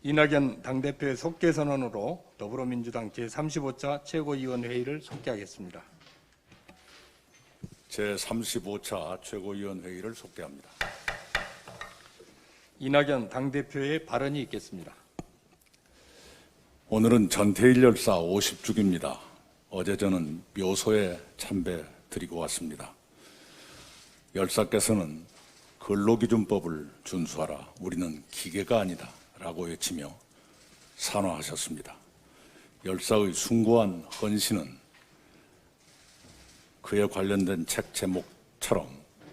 이낙연 당대표의 속개 선언으로 더불어민주당 제35차 최고위원회의를 속개하겠습니다. 제35차 최고위원회의를 속개합니다. 이낙연 당대표의 발언이 있겠습니다. 오늘은 전태일 열사 50주기입니다. 어제 저는 묘소에 참배 드리고 왔습니다. 열사께서는 근로기준법을 준수하라, 우리는 기계가 아니다 라고 외치며 산화하셨습니다. 열사의 숭고한 헌신은 그에 관련된 책 제목처럼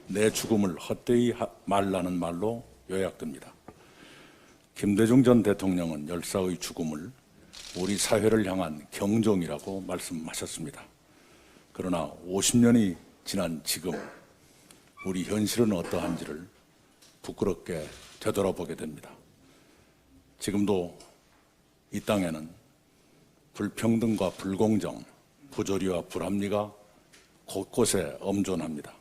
내 죽음을 헛되이 말라는 말로 요약됩니다. 김대중 전 대통령은 열사의 죽음을 우리 사회를 향한 경종이라고 말씀하셨습니다. 그러나 50년이 지난 지금 우리 현실은 어떠한지를 부끄럽게 되돌아보게 됩니다. 지금도 이 땅에는 불평등과 불공정, 부조리와 불합리가 곳곳에 엄존합니다.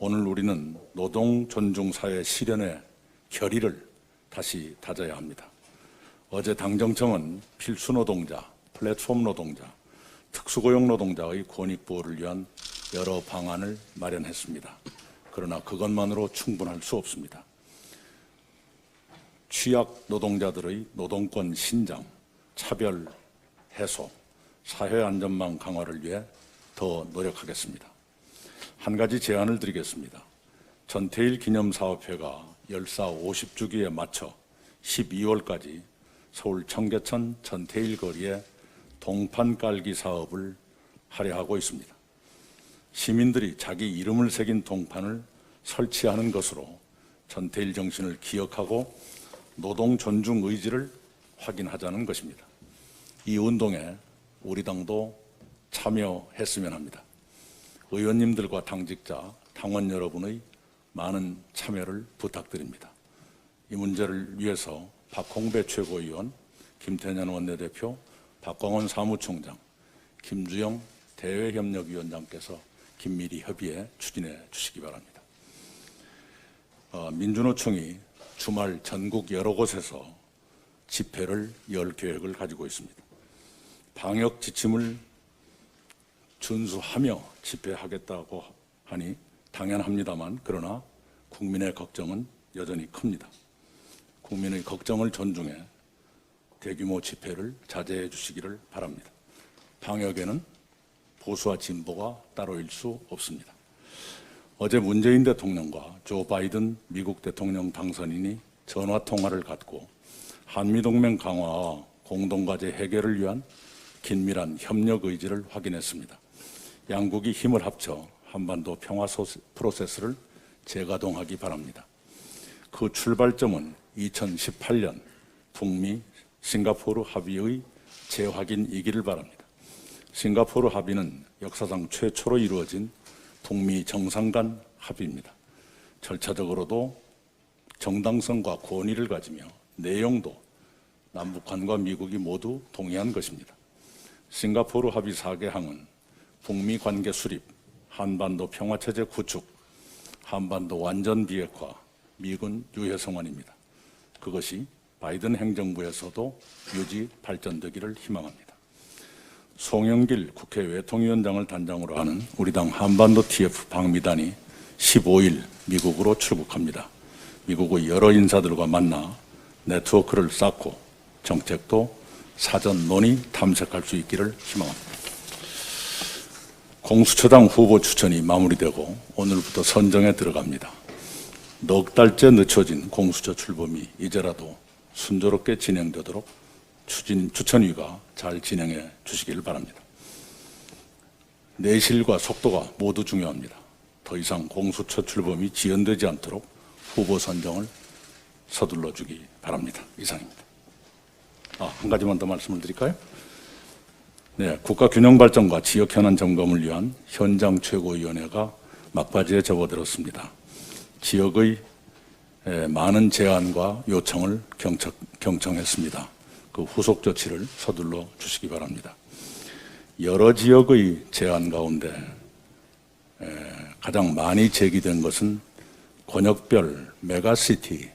오늘 우리는 노동 존중 사회 실현의 결의를 다시 다져야 합니다. 어제 당정청은 필수 노동자, 플랫폼 노동자, 특수고용 노동자의 권익 보호를 위한 여러 방안을 마련했습니다. 그러나 그것만으로 충분할 수 없습니다. 취약 노동자들의 노동권 신장, 차별 해소, 사회 안전망 강화를 위해 더 노력하겠습니다. 한 가지 제안을 드리겠습니다. 전태일 기념사업회가 열사 50주기에 맞춰 12월까지 서울 청계천 전태일 거리에 동판 깔기 사업을 하려 하고 있습니다. 시민들이 자기 이름을 새긴 동판을 설치하는 것으로 전태일 정신을 기억하고 노동 존중 의지를 확인하자는 것입니다. 이 운동에 우리 당도 참여했으면 합니다. 의원님들과 당직자, 당원 여러분의 많은 참여를 부탁드립니다. 이 문제를 위해서 박홍배 최고위원, 김태년 원내대표, 박광원 사무총장, 김주영 대외협력위원장께서 긴밀히 협의해 추진해 주시기 바랍니다. 민주노총이 주말 전국 여러 곳에서 집회를 열 계획을 가지고 있습니다. 방역 지침을 준수하며 집회하겠다고 하니 당연합니다만, 그러나 국민의 걱정은 여전히 큽니다. 국민의 걱정을 존중해 대규모 집회를 자제해 주시기를 바랍니다. 방역에는 보수와 진보가 따로일 수 없습니다. 어제 문재인 대통령과 조 바이든 미국 대통령 당선인이 전화통화를 갖고 한미동맹 강화와 공동과제 해결을 위한 긴밀한 협력 의지를 확인했습니다. 양국이 힘을 합쳐 한반도 평화 프로세스를 재가동하기 바랍니다. 그 출발점은 2018년 북미 싱가포르 합의의 재확인이기를 바랍니다. 싱가포르 합의는 역사상 최초로 이루어진 북미 정상 간 합의입니다. 절차적으로도 정당성과 권위를 가지며 내용도 남북한과 미국이 모두 동의한 것입니다. 싱가포르 합의 4개항은 북미 관계 수립, 한반도 평화체제 구축, 한반도 완전 비핵화, 미군 유해 성원입니다. 그것이 바이든 행정부에서도 유지 발전되기를 희망합니다. 송영길 국회 외통위원장을 단장으로 하는 우리 당 한반도 TF 방미단이 15일 미국으로 출국합니다. 미국의 여러 인사들과 만나 네트워크를 쌓고 정책도 사전 논의 탐색할 수 있기를 희망합니다. 공수처장 후보 추천이 마무리되고 오늘부터 선정에 들어갑니다. 넉 달째 늦춰진 공수처 출범이 이제라도 순조롭게 진행되도록 추천위가 잘 진행해 주시기를 바랍니다. 내실과 속도가 모두 중요합니다. 더 이상 공수처 출범이 지연되지 않도록 후보 선정을 서둘러 주기 바랍니다. 이상입니다. 한 가지만 더 말씀을 드릴까요? 네, 국가균형발전과 지역현안 점검을 위한 현장 최고위원회가 막바지에 접어들었습니다. 지역의 많은 제안과 요청을 경청했습니다. 그 후속 조치를 서둘러 주시기 바랍니다. 여러 지역의 제안 가운데 가장 많이 제기된 것은 권역별 메가시티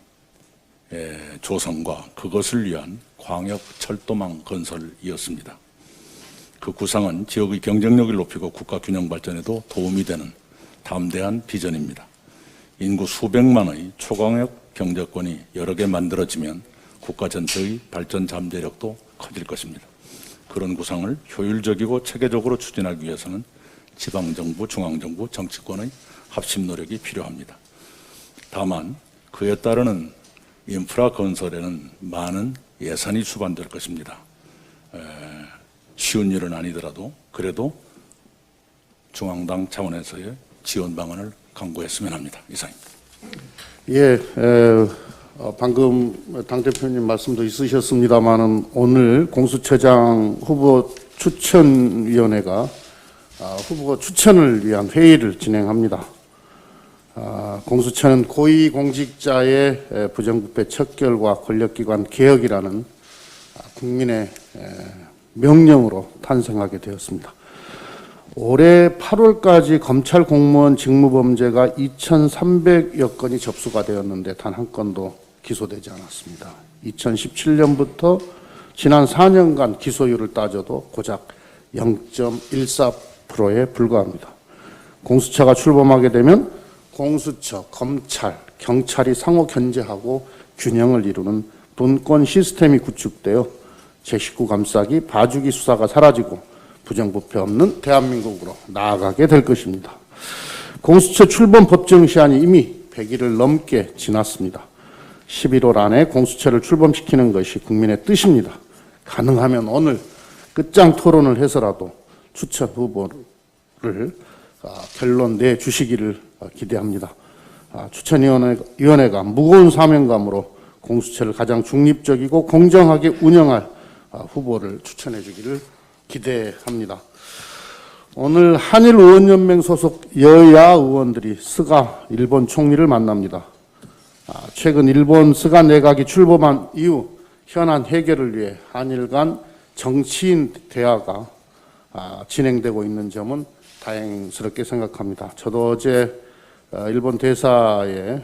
조성과 그것을 위한 광역 철도망 건설이었습니다. 그 구상은 지역의 경쟁력을 높이고 국가 균형 발전에도 도움이 되는 담대한 비전입니다. 인구 수백만의 초광역 경제권이 여러 개 만들어지면 국가 전체의 발전 잠재력도 커질 것입니다. 그런 구상을 효율적이고 체계적으로 추진하기 위해서는 지방정부, 중앙정부, 정치권의 합심 노력이 필요합니다. 다만 그에 따르는 인프라 건설에는 많은 예산이 수반될 것입니다. 쉬운 일은 아니더라도 그래도 중앙당 차원에서의 지원 방안을 강구했으면 합니다. 이상입니다. 예, 방금 당대표님 말씀도 있으셨습니다마는 오늘 공수처장 후보 추천위원회가 후보 추천을 위한 회의를 진행합니다. 공수처는 고위공직자의 부정부패 척결과 권력기관 개혁이라는 국민의 명령으로 탄생하게 되었습니다. 올해 8월까지 검찰 공무원 직무범죄가 2,300여 건이 접수가 되었는데 단 한 건도 기소되지 않았습니다. 2017년부터 지난 4년간 기소율을 따져도 고작 0.14%에 불과합니다. 공수처가 출범하게 되면 공수처, 검찰, 경찰이 상호 견제하고 균형을 이루는 분권 시스템이 구축되어 제19 감싸기, 봐주기 수사가 사라지고 부정부패 없는 대한민국으로 나아가게 될 것입니다. 공수처 출범 법정 시한이 이미 100일을 넘게 지났습니다. 11월 안에 공수처를 출범시키는 것이 국민의 뜻입니다. 가능하면 오늘 끝장 토론을 해서라도 추천 후보를 결론 내주시기를 기대합니다. 추천위원회가 무거운 사명감으로 공수처를 가장 중립적이고 공정하게 운영할 후보를 추천해 주기를 기대합니다. 오늘 한일의원연맹 소속 여야 의원들이 스가 일본 총리를 만납니다. 최근 일본 스가 내각이 출범한 이후 현안 해결을 위해 한일 간 정치인 대화가 진행되고 있는 점은 다행스럽게 생각합니다. 저도 어제 일본 대사의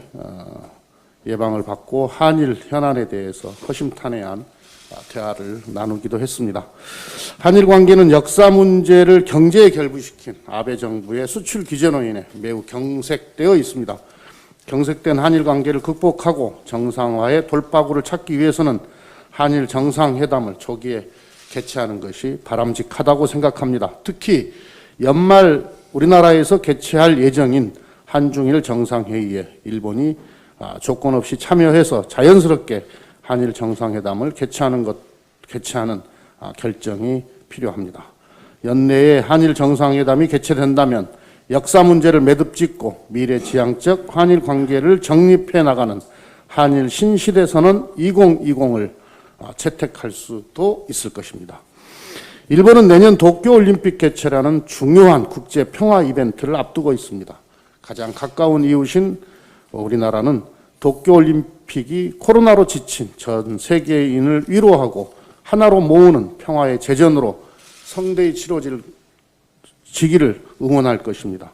예방을 받고 한일 현안에 대해서 허심탄회한 대화를 나누기도 했습니다. 한일 관계는 역사 문제를 경제에 결부시킨 아베 정부의 수출 규제로 인해 매우 경색되어 있습니다. 경색된 한일 관계를 극복하고 정상화의 돌파구를 찾기 위해서는 한일 정상회담을 조기에 개최하는 것이 바람직하다고 생각합니다. 특히 연말 우리나라에서 개최할 예정인 한중일 정상회의에 일본이 조건 없이 참여해서 자연스럽게 한일 정상회담을 개최하는 결정이 필요합니다. 연내에 한일 정상회담이 개최된다면 역사 문제를 매듭짓고 미래지향적 한일 관계를 정립해 나가는 한일 신시대선언 2020을 채택할 수도 있을 것입니다. 일본은 내년 도쿄올림픽 개최라는 중요한 국제 평화 이벤트를 앞두고 있습니다. 가장 가까운 이웃인 우리나라는 도쿄올림픽이 코로나로 지친 전 세계인을 위로하고 하나로 모으는 평화의 제전으로 성대히 치러지기를 응원할 것입니다.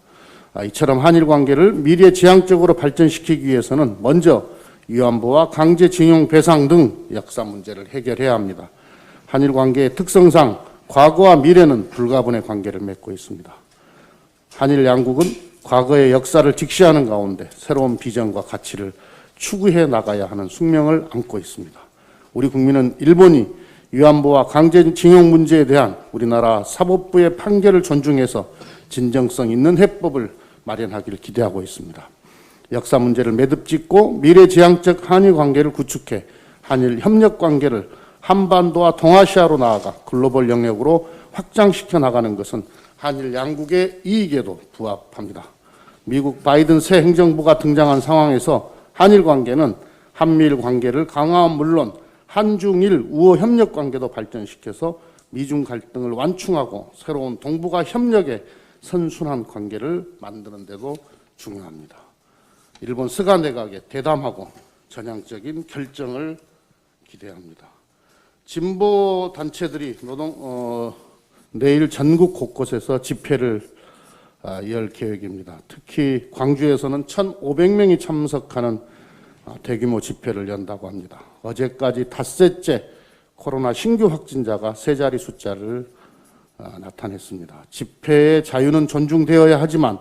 이처럼 한일 관계를 미래지향적으로 발전시키기 위해서는 먼저 위안부와 강제징용 배상 등 역사 문제를 해결해야 합니다. 한일 관계의 특성상 과거와 미래는 불가분의 관계를 맺고 있습니다. 한일 양국은 과거의 역사를 직시하는 가운데 새로운 비전과 가치를 추구해 나가야 하는 숙명을 안고 있습니다. 우리 국민은 일본이 위안부와 강제징용 문제에 대한 우리나라 사법부의 판결을 존중해서 진정성 있는 해법을 마련하기를 기대하고 있습니다. 역사 문제를 매듭짓고 미래지향적 한일 관계를 구축해 한일 협력 관계를 한반도와 동아시아로 나아가 글로벌 영역으로 확장시켜 나가는 것은 한일 양국의 이익에도 부합합니다. 미국 바이든 새 행정부가 등장한 상황에서 한일 관계는 한미일 관계를 강화한 물론 한중일 우호 협력 관계도 발전시켜서 미중 갈등을 완충하고 새로운 동북아 협력의 선순환 관계를 만드는 데도 중요합니다. 일본 스가 내각의 대담하고 전향적인 결정을 기대합니다. 진보 단체들이 내일 전국 곳곳에서 집회를 열 계획입니다. 특히 광주에서는 1,500명이 참석하는 대규모 집회를 연다고 합니다. 어제까지 닷새째 코로나 신규 확진자가 세 자리 숫자를 나타냈습니다. 집회의 자유는 존중되어야 하지만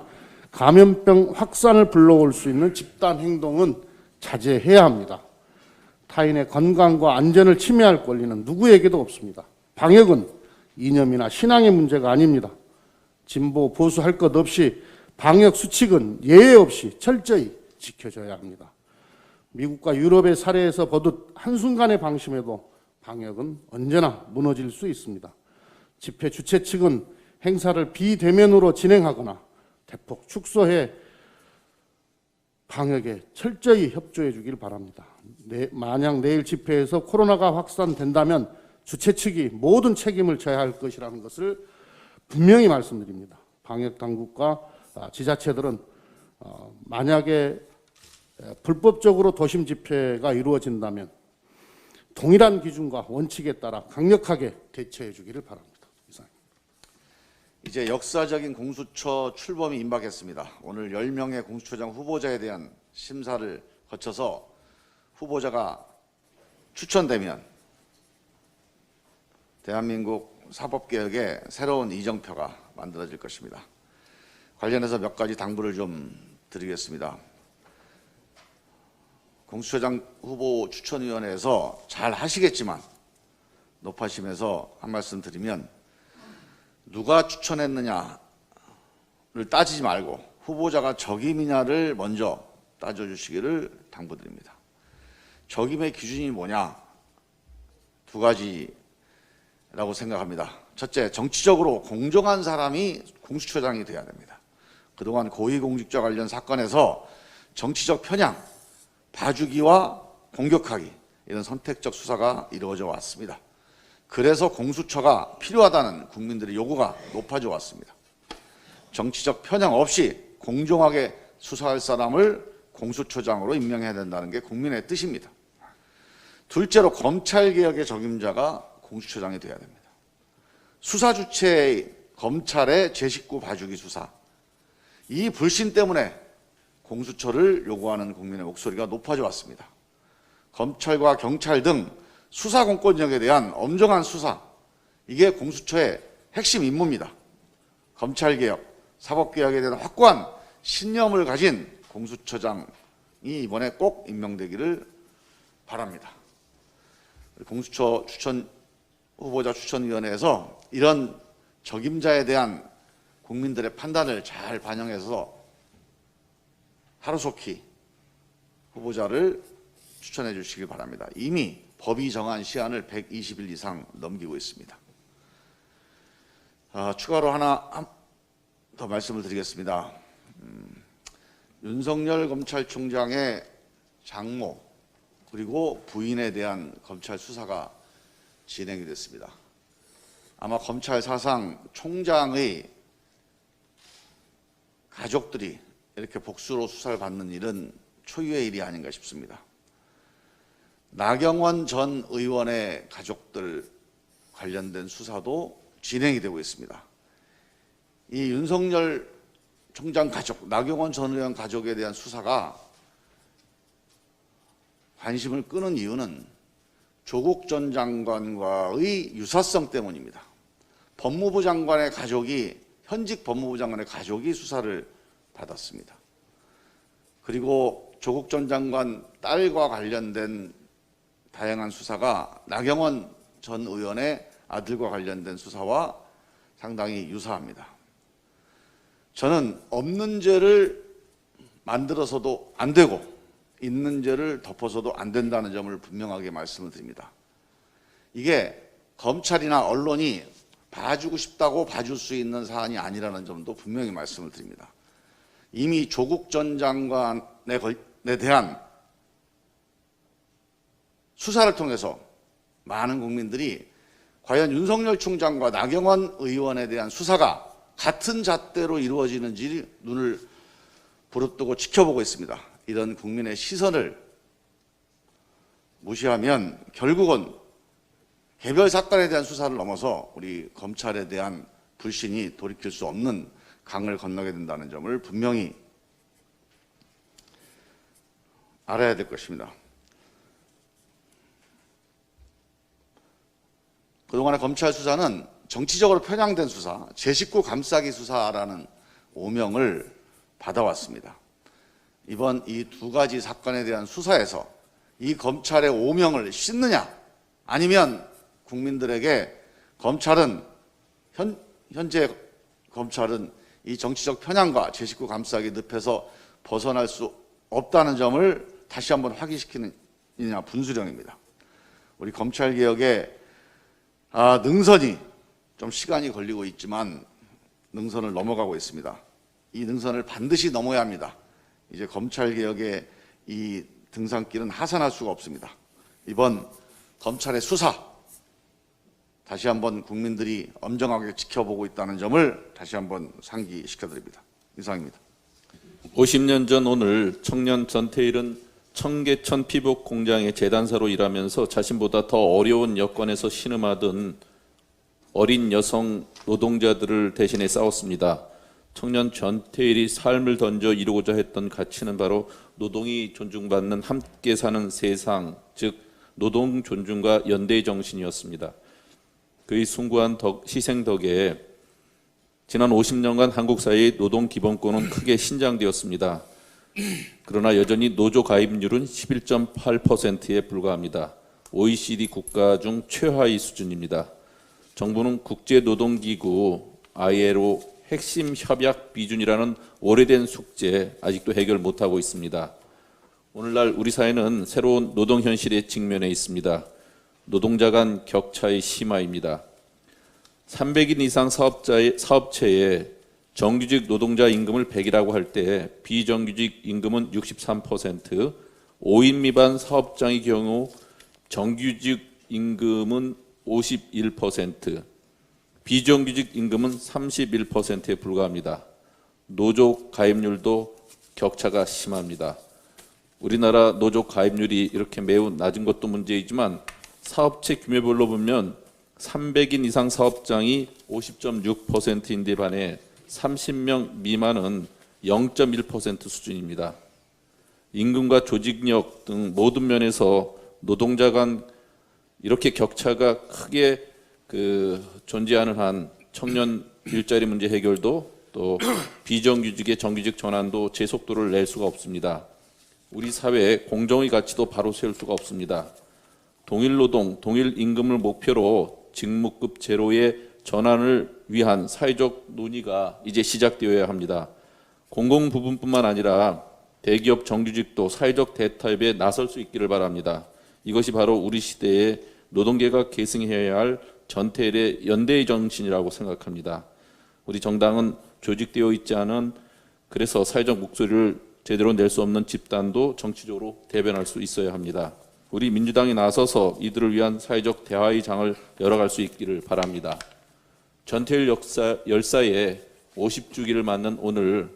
감염병 확산을 불러올 수 있는 집단 행동은 자제해야 합니다. 타인의 건강과 안전을 침해할 권리는 누구에게도 없습니다. 방역은 이념이나 신앙의 문제가 아닙니다. 진보, 보수 할 것 없이 방역 수칙은 예외 없이 철저히 지켜져야 합니다. 미국과 유럽의 사례에서 보듯 한순간의 방심에도 방역은 언제나 무너질 수 있습니다. 집회 주최 측은 행사를 비대면으로 진행하거나 대폭 축소해 방역에 철저히 협조해 주길 바랍니다. 만약 내일 집회에서 코로나가 확산된다면 주최 측이 모든 책임을 져야 할 것이라는 것을 분명히 말씀드립니다. 방역 당국과 지자체들은 만약에 불법적으로 도심 집회가 이루어진다면 동일한 기준과 원칙에 따라 강력하게 대처해 주기를 바랍니다. 이상입니다. 이제 역사적인 공수처 출범이 임박했습니다. 오늘 10명의 공수처장 후보자에 대한 심사를 거쳐서 후보자가 추천되면 대한민국 사법개혁의 새로운 이정표가 만들어질 것입니다. 관련해서 몇 가지 당부를 좀 드리겠습니다. 공수처장 후보 추천위원회에서 잘 하시겠지만 높아심에서 한 말씀 드리면 누가 추천했느냐를 따지지 말고 후보자가 적임이냐를 먼저 따져주시기를 당부드립니다. 적임의 기준이 뭐냐? 두 가지라고 생각합니다. 첫째, 정치적으로 공정한 사람이 공수처장이 돼야 됩니다. 그동안 고위공직자 관련 사건에서 정치적 편향, 봐주기와 공격하기 이런 선택적 수사가 이루어져 왔습니다. 그래서 공수처가 필요하다는 국민들의 요구가 높아져 왔습니다. 정치적 편향 없이 공정하게 수사할 사람을 공수처장으로 임명해야 된다는 게 국민의 뜻입니다. 둘째로 검찰개혁의 적임자가 공수처장이 돼야 됩니다. 수사 주체의 검찰의 제 식구 봐주기 수사, 이 불신 때문에 공수처를 요구하는 국민의 목소리가 높아져 왔습니다. 검찰과 경찰 등 수사 공권력에 대한 엄정한 수사, 이게 공수처의 핵심 임무입니다. 검찰개혁, 사법개혁에 대한 확고한 신념을 가진 공수처장이 이번에 꼭 임명되기를 바랍니다. 공수처 후보자 추천위원회에서 이런 적임자에 대한 국민들의 판단을 잘 반영해서 하루속히 후보자를 추천해 주시기 바랍니다. 이미 법이 정한 시한을 120일 이상 넘기고 있습니다. 추가로 하나 더 말씀을 드리겠습니다. 윤석열 검찰총장의 장모 그리고 부인에 대한 검찰 수사가 진행이 됐습니다. 아마 검찰 사상 총장의 가족들이 이렇게 복수로 수사를 받는 일은 초유의 일이 아닌가 싶습니다. 나경원 전 의원의 가족들 관련된 수사도 진행이 되고 있습니다. 이 윤석열 총장 가족, 나경원 전 의원 가족에 대한 수사가 관심을 끄는 이유는 조국 전 장관과의 유사성 때문입니다. 법무부 장관의 가족이, 현직 법무부 장관의 가족이 수사를 받았습니다. 그리고 조국 전 장관 딸과 관련된 다양한 수사가 나경원 전 의원의 아들과 관련된 수사와 상당히 유사합니다. 저는 없는 죄를 만들어서도 안 되고 있는 죄를 덮어서도 안 된다는 점을 분명하게 말씀을 드립니다. 이게 검찰이나 언론이 봐주고 싶다고 봐줄 수 있는 사안이 아니라는 점도 분명히 말씀을 드립니다. 이미 조국 전 장관에 대한 수사를 통해서 많은 국민들이 과연 윤석열 총장과 나경원 의원에 대한 수사가 같은 잣대로 이루어지는지 눈을 부릅뜨고 지켜보고 있습니다. 이런 국민의 시선을 무시하면 결국은 개별 사건에 대한 수사를 넘어서 우리 검찰에 대한 불신이 돌이킬 수 없는 강을 건너게 된다는 점을 분명히 알아야 될 것입니다. 그동안의 검찰 수사는 정치적으로 편향된 수사, 제 식구 감싸기 수사라는 오명을 받아왔습니다. 이번 이 두 가지 사건에 대한 수사에서 이 검찰의 오명을 씻느냐, 아니면 국민들에게 현재 검찰은 이 정치적 편향과 제 식구 감싸기 늪에서 벗어날 수 없다는 점을 다시 한번 확인시키느냐 분수령입니다. 우리 검찰개혁의 능선이 좀 시간이 걸리고 있지만 능선을 넘어가고 있습니다. 이 능선을 반드시 넘어야 합니다. 이제 검찰개혁의 이 등산길은 하산할 수가 없습니다. 이번 검찰의 수사, 다시 한번 국민들이 엄정하게 지켜보고 있다는 점을 다시 한번 상기시켜드립니다. 이상입니다. 50년 전 오늘 청년 전태일은 청계천 피복 공장의 재단사로 일하면서 자신보다 더 어려운 여건에서 신음하던 어린 여성 노동자들을 대신해 싸웠습니다. 청년 전태일이 삶을 던져 이루고자 했던 가치는 바로 노동이 존중받는 함께 사는 세상, 즉 노동 존중과 연대의 정신이었습니다. 그의 숭고한 희생 덕에 지난 50년간 한국 사회의 노동 기본권은 크게 신장되었습니다. 그러나 여전히 노조 가입률은 11.8%에 불과합니다. OECD 국가 중 최하위 수준입니다. 정부는 국제노동기구 ILO 핵심 협약 비준이라는 오래된 숙제 아직도 해결 못하고 있습니다. 오늘날 우리 사회는 새로운 노동 현실에 직면해 있습니다. 노동자 간 격차의 심화입니다. 300인 이상 사업체에 정규직 노동자 임금을 100이라고 할 때 비정규직 임금은 63%, 5인 미만 사업장의 경우 정규직 임금은 51%, 비정규직 임금은 31%에 불과합니다. 노조 가입률도 격차가 심합니다. 우리나라 노조 가입률이 이렇게 매우 낮은 것도 문제이지만 사업체 규모별로 보면 300인 이상 사업장이 50.6%인데 반해 30명 미만은 0.1% 수준입니다. 임금과 조직력 등 모든 면에서 노동자 간 이렇게 격차가 크게 존재하는 한 청년 일자리 문제 해결도 또 비정규직의 정규직 전환도 제 속도를 낼 수가 없습니다. 우리 사회의 공정의 가치도 바로 세울 수가 없습니다. 동일 노동, 동일 임금을 목표로 직무급 제로의 전환을 위한 사회적 논의가 이제 시작되어야 합니다. 공공부문뿐만 아니라 대기업 정규직도 사회적 대타협에 나설 수 있기를 바랍니다. 이것이 바로 우리 시대의 노동계가 계승해야 할 전태일의 연대의 정신이라고 생각합니다. 우리 정당은 조직되어 있지 않은 그래서 사회적 목소리를 제대로 낼 수 없는 집단도 정치적으로 대변할 수 있어야 합니다. 우리 민주당이 나서서 이들을 위한 사회적 대화의 장을 열어갈 수 있기를 바랍니다. 전태일 열사의 50주기를 맞는 오늘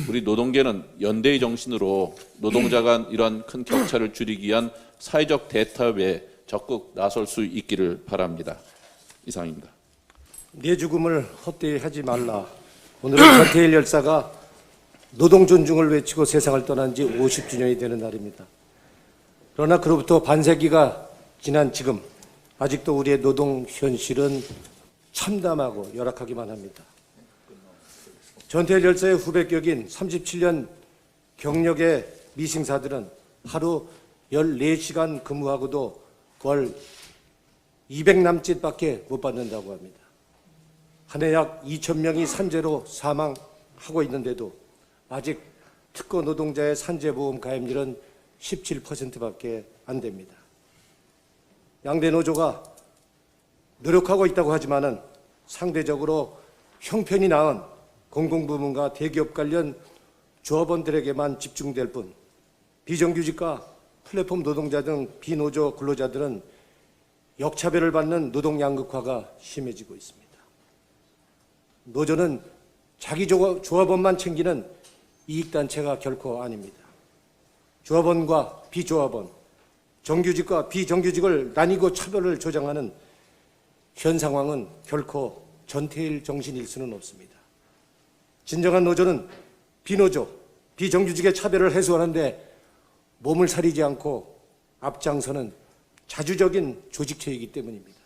우리 노동계는 연대의 정신으로 노동자 간 이러한 큰 격차를 줄이기 위한 사회적 대타협에 적극 나설 수 있기를 바랍니다. 이상입니다. 내 죽음을 헛되이 하지 말라. 오늘은 전태일 열사가 노동 존중을 외치고 세상을 떠난 지 50주년이 되는 날입니다. 그러나 그로부터 반세기가 지난 지금 아직도 우리의 노동 현실은 참담하고 열악하기만 합니다. 전태일 열사의 후배격인 37년 경력의 미싱사들은 하루 14시간 근무하고도 월 200남짓밖에 못 받는다고 합니다. 한 해 약 2,000명이 산재로 사망하고 있는데도 아직 특고 노동자의 산재보험 가입률은 17%밖에 안 됩니다. 양대 노조가 노력하고 있다고 하지만은 상대적으로 형편이 나은 공공부문과 대기업 관련 조합원들에게만 집중될 뿐 비정규직과 플랫폼 노동자 등 비노조 근로자들은 역차별을 받는 노동 양극화가 심해지고 있습니다. 노조는 자기 조합원만 챙기는 이익단체가 결코 아닙니다. 조합원과 비조합원, 정규직과 비정규직을 나뉘고 차별을 조장하는 현 상황은 결코 전태일 정신일 수는 없습니다. 진정한 노조는 비노조, 비정규직의 차별을 해소하는데 몸을 사리지 않고 앞장서는 자주적인 조직체이기 때문입니다.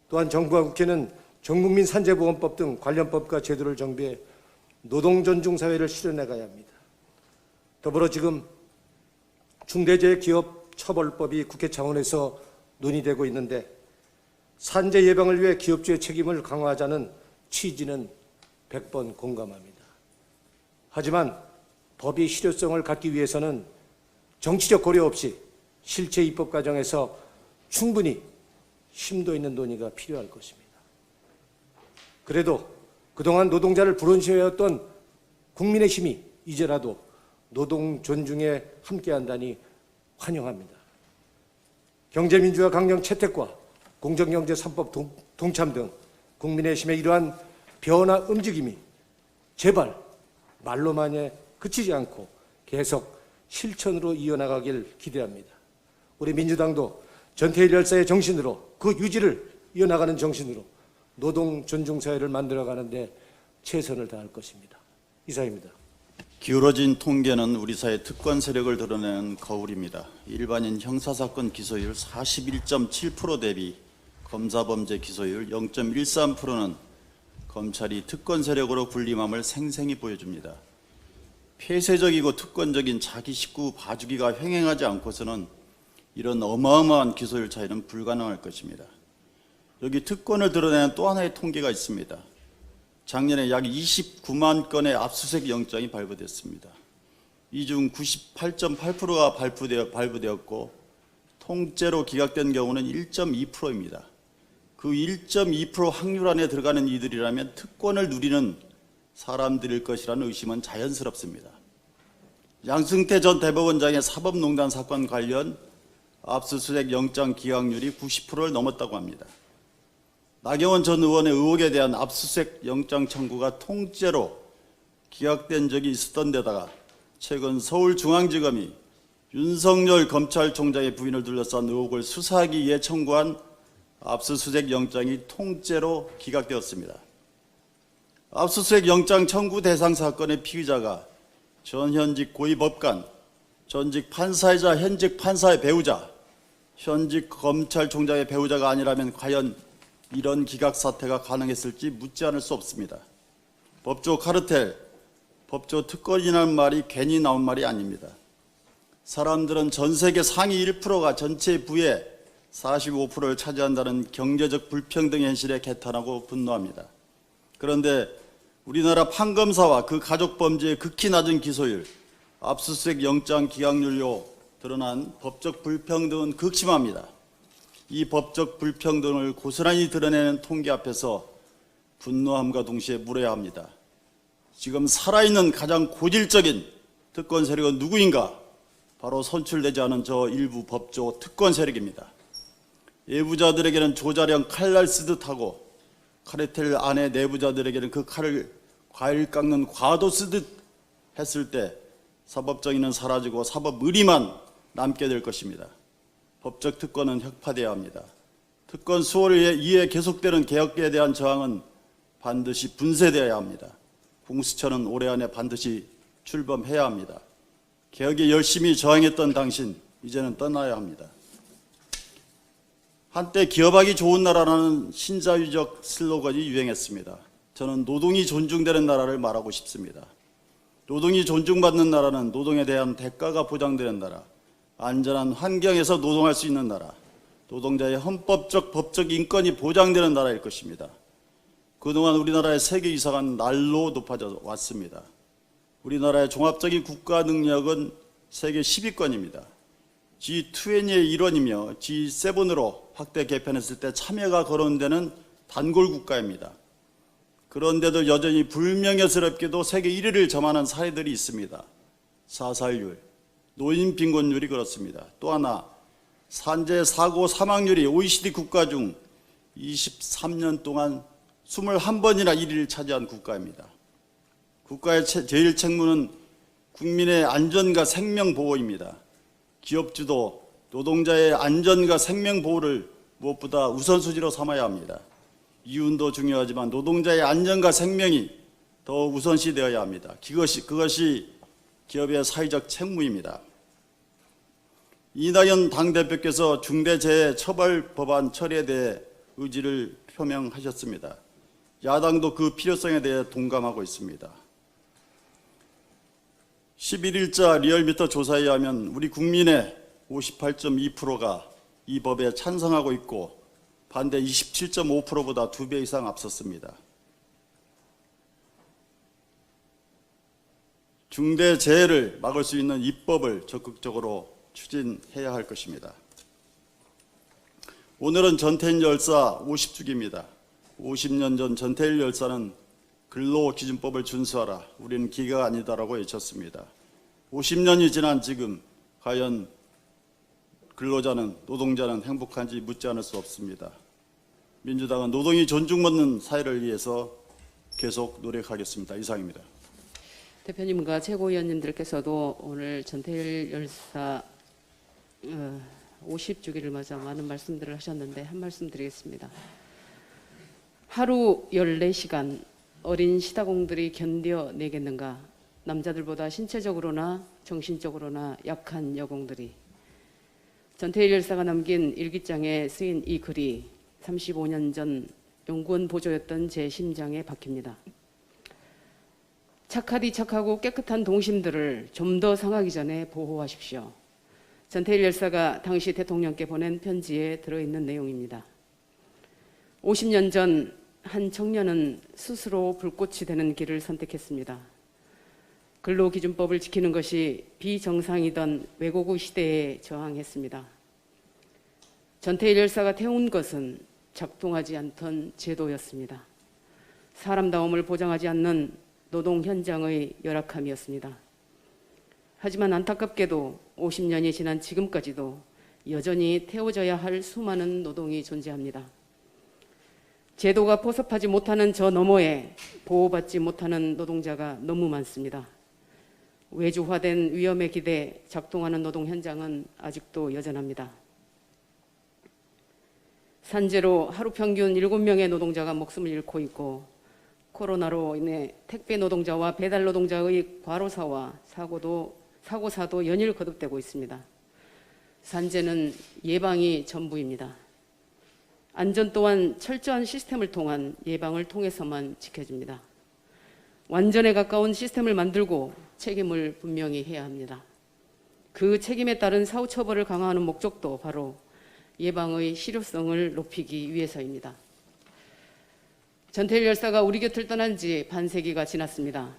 또한 정부와 국회는 전국민 산재보험법 등 관련 법과 제도를 정비해 노동존중사회를 실현해가야 합니다. 더불어 지금 중대재해기업처벌법이 국회 차원에서 논의되고 있는데 산재 예방을 위해 기업주의 책임을 강화하자는 취지는 100번 공감합니다. 하지만 법이 실효성을 갖기 위해서는 정치적 고려 없이 실제 입법 과정에서 충분히 심도 있는 논의가 필요할 것입니다. 그래도 그동안 노동자를 불온시해왔던 국민의 힘이 이제라도 노동 존중에 함께한다니 환영합니다. 경제민주화 강령 채택과 공정경제 3법 동참 등 국민의 힘의 이러한 변화 움직임이 제발 말로만에 그치지 않고 계속 실천으로 이어나가길 기대합니다. 우리 민주당도 전태일 열사의 정신으로 그 유지를 이어나가는 정신으로 노동 존중 사회를 만들어가는 데 최선을 다할 것입니다. 이상입니다. 기울어진 통계는 우리 사회 특권 세력을 드러내는 거울입니다. 일반인 형사사건 기소율 41.7% 대비 검사범죄 기소율 0.13%는 검찰이 특권 세력으로 군림함을 생생히 보여줍니다. 폐쇄적이고 특권적인 자기 식구 봐주기가 횡행하지 않고서는 이런 어마어마한 기소율 차이는 불가능할 것입니다. 여기 특권을 드러내는 또 하나의 통계가 있습니다. 작년에 약 29만 건의 압수수색 영장이 발부됐습니다. 이 중 98.8%가 발부되었고 통째로 기각된 경우는 1.2%입니다. 그 1.2% 확률 안에 들어가는 이들이라면 특권을 누리는 사람들일 것이라는 의심은 자연스럽습니다. 양승태 전 대법원장의 사법농단 사건 관련 압수수색 영장 기각률이 90%를 넘었다고 합니다. 나경원 전 의원의 의혹에 대한 압수수색 영장 청구가 통째로 기각된 적이 있었던 데다가 최근 서울중앙지검이 윤석열 검찰총장의 부인을 둘러싼 의혹을 수사하기 위해 청구한 압수수색 영장이 통째로 기각되었습니다. 압수수색 영장 청구 대상 사건의 피의자가 전현직 고위법관, 전직 판사이자 현직 판사의 배우자, 현직 검찰총장의 배우자가 아니라면 과연 이런 기각 사태가 가능했을지 묻지 않을 수 없습니다. 법조 카르텔, 법조 특권이라는 말이 괜히 나온 말이 아닙니다. 사람들은 전 세계 상위 1%가 전체 부의 45%를 차지한다는 경제적 불평등 현실에 개탄하고 분노합니다. 그런데 우리나라 판검사와 그 가족 범죄의 극히 낮은 기소율, 압수수색 영장 기각률로 드러난 법적 불평등은 극심합니다. 이 법적 불평등을 고스란히 드러내는 통계 앞에서 분노함과 동시에 물어야 합니다. 지금 살아있는 가장 고질적인 특권 세력은 누구인가? 바로 선출되지 않은 저 일부 법조 특권 세력입니다. 예부자들에게는 조자령 칼날 쓰듯 하고 카르텔 안의 내부자들에게는 그 칼을 과일 깎는 과도 쓰듯 했을 때 사법정의는 사라지고 사법의리만 남게 될 것입니다. 법적 특권은 혁파되어야 합니다. 특권 수호를 위해 계속되는 개혁에 대한 저항은 반드시 분쇄되어야 합니다. 공수처는 올해 안에 반드시 출범해야 합니다. 개혁에 열심히 저항했던 당신, 이제는 떠나야 합니다. 한때 기업하기 좋은 나라라는 신자유적 슬로건이 유행했습니다. 저는 노동이 존중되는 나라를 말하고 싶습니다. 노동이 존중받는 나라는 노동에 대한 대가가 보장되는 나라, 안전한 환경에서 노동할 수 있는 나라, 노동자의 헌법적 법적 인권이 보장되는 나라일 것입니다. 그동안 우리나라의 세계 위상은 날로 높아져 왔습니다. 우리나라의 종합적인 국가 능력은 세계 10위권입니다. G20의 일원이며 G7으로 확대 개편했을 때 참여가 거론되는 단골 국가입니다. 그런데도 여전히 불명예스럽게도 세계 1위를 점하는 사례들이 있습니다. 사살률, 노인 빈곤율이 그렇습니다. 또 하나, 산재 사고 사망률이 OECD 국가 중 23년 동안 21번이나 1위를 차지한 국가입니다. 국가의 제일 책무는 국민의 안전과 생명 보호입니다. 기업주도 노동자의 안전과 생명 보호를 무엇보다 우선순위로 삼아야 합니다. 이윤도 중요하지만 노동자의 안전과 생명이 더 우선시 되어야 합니다. 그것이 기업의 사회적 책무입니다. 이낙연 당대표께서 중대재해처벌법안 처리에 대해 의지를 표명하셨습니다. 야당도 그 필요성에 대해 동감하고 있습니다. 11일자 리얼미터 조사에 의하면 우리 국민의 58.2%가 이 법에 찬성하고 있고 반대 27.5%보다 2배 이상 앞섰습니다. 중대재해를 막을 수 있는 입법을 적극적으로 추진해야 할 것입니다. 오늘은 전태일 열사 50주기입니다. 50년 전 전태일 열사는 근로기준법을 준수하라. 우리는 기계가 아니다라고 외쳤습니다. 50년이 지난 지금 과연 근로자는, 노동자는 행복한지 묻지 않을 수 없습니다. 민주당은 노동이 존중받는 사회를 위해서 계속 노력하겠습니다. 이상입니다. 대표님과 최고위원님들께서도 오늘 전태일 열사 50주기를 맞아 많은 말씀들을 하셨는데 한 말씀 드리겠습니다. 하루 14시간 어린 시다공들이 견뎌내겠는가? 남자들보다 신체적으로나 정신적으로나 약한 여공들이. 전태일 열사가 남긴 일기장에 쓰인 이 글이 35년 전 연구원 보조였던 제 심장에 박힙니다. 착하디 착하고 깨끗한 동심들을 좀 더 상하기 전에 보호하십시오. 전태일 열사가 당시 대통령께 보낸 편지에 들어있는 내용입니다. 50년 전 한 청년은 스스로 불꽃이 되는 길을 선택했습니다. 근로기준법을 지키는 것이 비정상이던 왜곡의 시대에 저항했습니다. 전태일 열사가 태운 것은 작동하지 않던 제도였습니다. 사람다움을 보장하지 않는 노동 현장의 열악함이었습니다. 하지만 안타깝게도 50년이 지난 지금까지도 여전히 태워져야 할 수많은 노동이 존재합니다. 제도가 포섭하지 못하는 저 너머에 보호받지 못하는 노동자가 너무 많습니다. 외주화된 위험에 기대 작동하는 노동 현장은 아직도 여전합니다. 산재로 하루 평균 7명의 노동자가 목숨을 잃고 있고 코로나로 인해 택배 노동자와 배달 노동자의 과로사와 사고사도 연일 거듭되고 있습니다. 산재는 예방이 전부입니다. 안전 또한 철저한 시스템을 통한 예방을 통해서만 지켜집니다. 완전에 가까운 시스템을 만들고 책임을 분명히 해야 합니다. 그 책임에 따른 사후 처벌을 강화하는 목적도 바로 예방의 실효성을 높이기 위해서입니다. 전태일 열사가 우리 곁을 떠난 지 반세기가 지났습니다.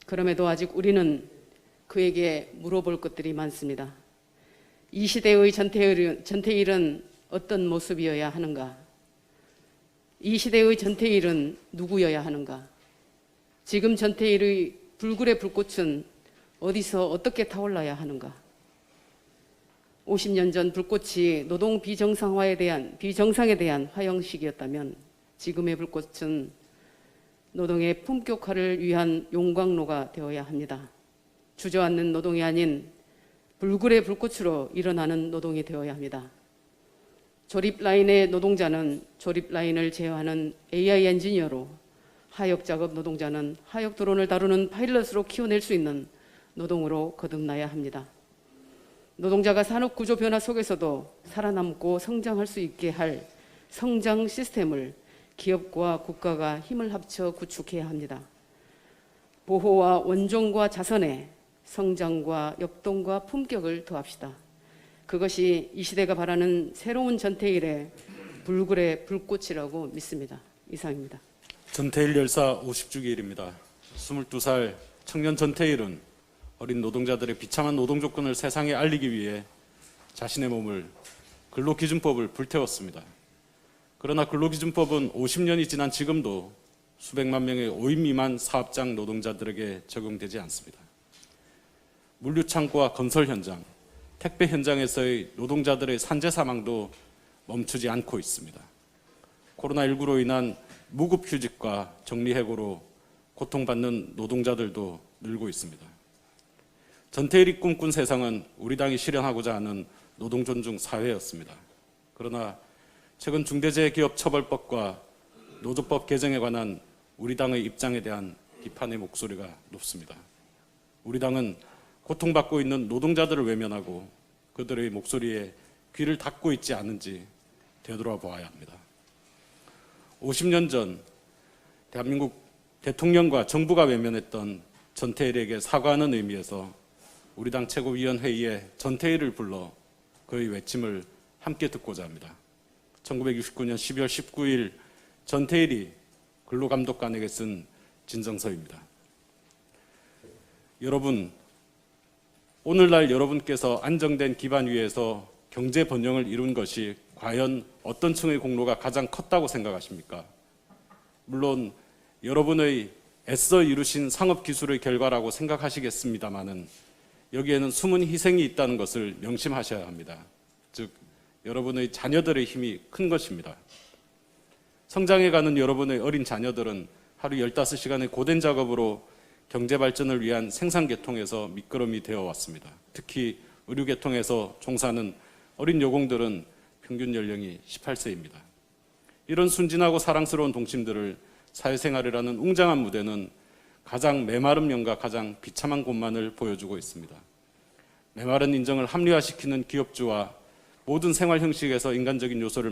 그럼에도 아직 우리는 그에게 물어볼 것들이 많습니다. 이 시대의 전태일은 어떤 모습이어야 하는가? 이 시대의 전태일은 누구여야 하는가? 지금 전태일의 불굴의 불꽃은 어디서 어떻게 타올라야 하는가? 50년 전 불꽃이 노동 비정상에 대한 화형식이었다면 지금의 불꽃은 노동의 품격화를 위한 용광로가 되어야 합니다. 주저앉는 노동이 아닌 불굴의 불꽃으로 일어나는 노동이 되어야 합니다. 조립 라인의 노동자는 조립 라인을 제어하는 AI 엔지니어로, 하역 작업 노동자는 하역 드론을 다루는 파일럿으로 키워낼 수 있는 노동으로 거듭나야 합니다. 노동자가 산업 구조 변화 속에서도 살아남고 성장할 수 있게 할 성장 시스템을 기업과 국가가 힘을 합쳐 구축해야 합니다. 보호와 원종과 자선에 성장과 역동과 품격을 더합시다. 그것이 이 시대가 바라는 새로운 전태일의 불굴의 불꽃이라고 믿습니다. 이상입니다. 전태일 열사 50주기일입니다. 22살 청년 전태일은 어린 노동자들의 비참한 노동 조건을 세상에 알리기 위해 자신의 몸을 근로기준법을 불태웠습니다. 그러나 근로기준법은 50년이 지난 지금도 수백만 명의 5인 미만 사업장 노동자들에게 적용되지 않습니다. 물류창고와 건설 현장, 택배 현장에서의 노동자들의 산재 사망도 멈추지 않고 있습니다. 코로나19로 인한 무급휴직과 정리해고로 고통받는 노동자들도 늘고 있습니다. 전태일이 꿈꾼 세상은 우리 당이 실현하고자 하는 노동존중 사회였습니다. 그러나 최근 중대재해기업처벌법과 노조법 개정에 관한 우리 당의 입장에 대한 비판의 목소리가 높습니다. 우리 당은 고통받고 있는 노동자들을 외면하고 그들의 목소리에 귀를 닫고 있지 않은지 되돌아보아야 합니다. 50년 전 대한민국 대통령과 정부가 외면했던 전태일에게 사과하는 의미에서 우리 당 최고위원회의에 전태일을 불러 그의 외침을 함께 듣고자 합니다. 1969년 12월 19일 전태일이 근로감독관에게 쓴 진정서입니다. 여러분, 오늘날 여러분께서 안정된 기반 위에서 경제 번영을 이룬 것이 과연 어떤 층의 공로가 가장 컸다고 생각하십니까? 물론 여러분의 애써 이루신 상업 기술의 결과라고 생각하시겠습니다마는 여기에는 숨은 희생이 있다는 것을 명심하셔야 합니다. 즉, 여러분의 자녀들의 힘이 큰 것입니다. 성장해가는 여러분의 어린 자녀들은 하루 15시간의 고된 작업으로 경제 발전을 위한 생산계통에서 밑거름이 되어 왔습니다. 특히 의료계통에서 종사하는 어린 여공들은 평균 연령이 18세입니다. 이런 순진하고 사랑스러운 동심들을 사회생활이라는 웅장한 무대는 가장 메마른 면과 가장 비참한 곳만을 보여주고 있습니다. 메마른 인정을 합리화시키는 기업주와 모든 생활 형식에서 인간적인 요소를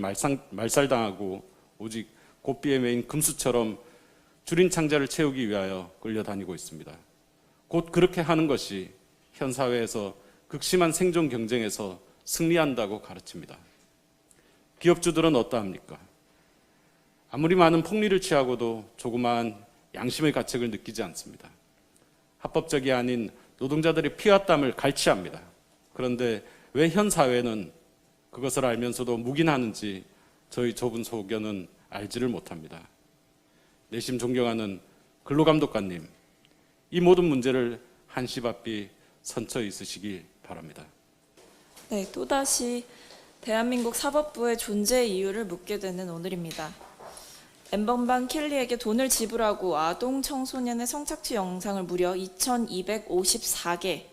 말살당하고 오직 고삐에 매인 금수처럼 줄인 창자를 채우기 위하여 끌려다니고 있습니다. 곧 그렇게 하는 것이 현 사회에서 극심한 생존 경쟁에서 승리한다고 가르칩니다. 기업주들은 어떠합니까? 아무리 많은 폭리를 취하고도 조그마한 양심의 가책을 느끼지 않습니다. 합법적이 아닌 노동자들의 피와 땀을 갈취합니다. 그런데 왜 현 사회는 그것을 알면서도 묵인하는지 저희 좁은 소견은 알지를 못합니다. 내심 존경하는 근로감독관님, 이 모든 문제를 한시바삐 선처 있으시기 바랍니다. 네, 또다시 대한민국 사법부의 존재 이유를 묻게 되는 오늘입니다. 엠번방 켈리에게 돈을 지불하고 아동 청소년의 성착취 영상을 무려 2,254개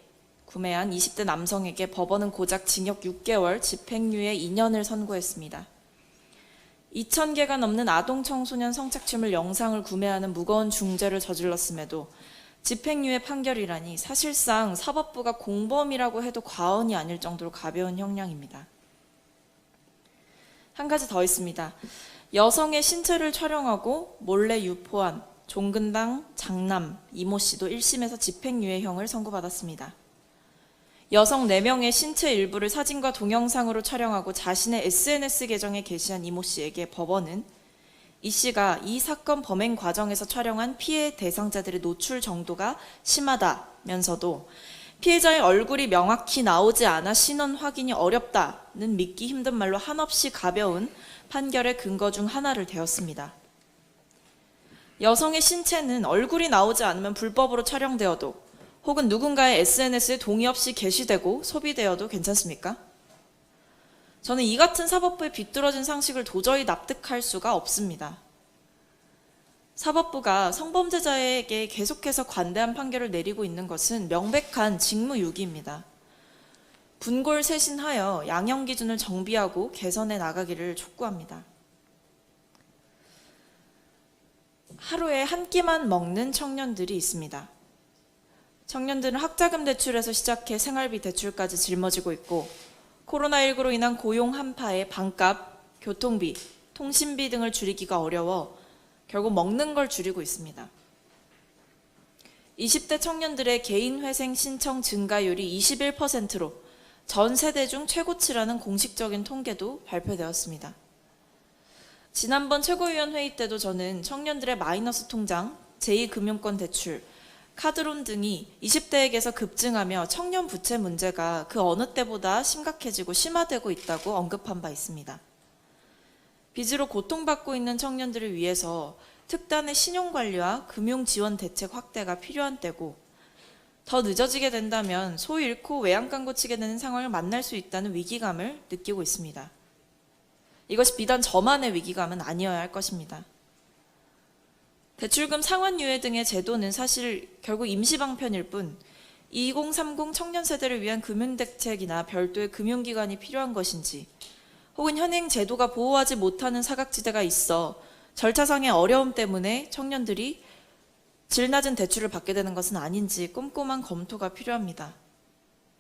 구매한 20대 남성에게 법원은 고작 징역 6개월, 집행유예 2년을 선고했습니다. 2,000개가 넘는 아동 청소년 성착취물 영상을 구매하는 무거운 중죄를 저질렀음에도 집행유예 판결이라니 사실상 사법부가 공범이라고 해도 과언이 아닐 정도로 가벼운 형량입니다. 한 가지 더 있습니다. 여성의 신체를 촬영하고 몰래 유포한 종근당 장남 이모 씨도 1심에서 집행유예형을 선고받았습니다. 여성 4명의 신체 일부를 사진과 동영상으로 촬영하고 자신의 SNS 계정에 게시한 이모 씨에게 법원은 이 씨가 이 사건 범행 과정에서 촬영한 피해 대상자들의 노출 정도가 심하다면서도 피해자의 얼굴이 명확히 나오지 않아 신원 확인이 어렵다는 믿기 힘든 말로 한없이 가벼운 판결의 근거 중 하나를 대었습니다. 여성의 신체는 얼굴이 나오지 않으면 불법으로 촬영되어도 혹은 누군가의 SNS에 동의 없이 게시되고 소비되어도 괜찮습니까? 저는 이 같은 사법부의 비뚤어진 상식을 도저히 납득할 수가 없습니다. 사법부가 성범죄자에게 계속해서 관대한 판결을 내리고 있는 것은 명백한 직무유기입니다. 분골쇄신하여 양형 기준을 정비하고 개선해 나가기를 촉구합니다. 하루에 한 끼만 먹는 청년들이 있습니다. 청년들은 학자금 대출에서 시작해 생활비 대출까지 짊어지고 있고 코로나19로 인한 고용 한파에 방값, 교통비, 통신비 등을 줄이기가 어려워 결국 먹는 걸 줄이고 있습니다. 20대 청년들의 개인회생 신청 증가율이 21%로 전 세대 중 최고치라는 공식적인 통계도 발표되었습니다. 지난번 최고위원회의 때도 저는 청년들의 마이너스 통장, 제2금융권 대출, 카드론 등이 20대에게서 급증하며 청년 부채 문제가 그 어느 때보다 심각해지고 심화되고 있다고 언급한 바 있습니다. 빚으로 고통받고 있는 청년들을 위해서 특단의 신용관리와 금융지원 대책 확대가 필요한 때고 더 늦어지게 된다면 소 잃고 외양간 고치게 되는 상황을 만날 수 있다는 위기감을 느끼고 있습니다. 이것이 비단 저만의 위기감은 아니어야 할 것입니다. 대출금 상환유예 등의 제도는 사실 결국 임시방편일 뿐 2030 청년 세대를 위한 금융대책이나 별도의 금융기관이 필요한 것인지 혹은 현행 제도가 보호하지 못하는 사각지대가 있어 절차상의 어려움 때문에 청년들이 질 낮은 대출을 받게 되는 것은 아닌지 꼼꼼한 검토가 필요합니다.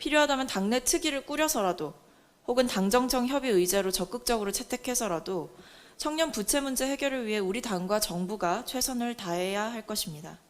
필요하다면 당내 특위를 꾸려서라도 혹은 당정청 협의 의제로 적극적으로 채택해서라도 청년 부채 문제 해결을 위해 우리 당과 정부가 최선을 다해야 할 것입니다.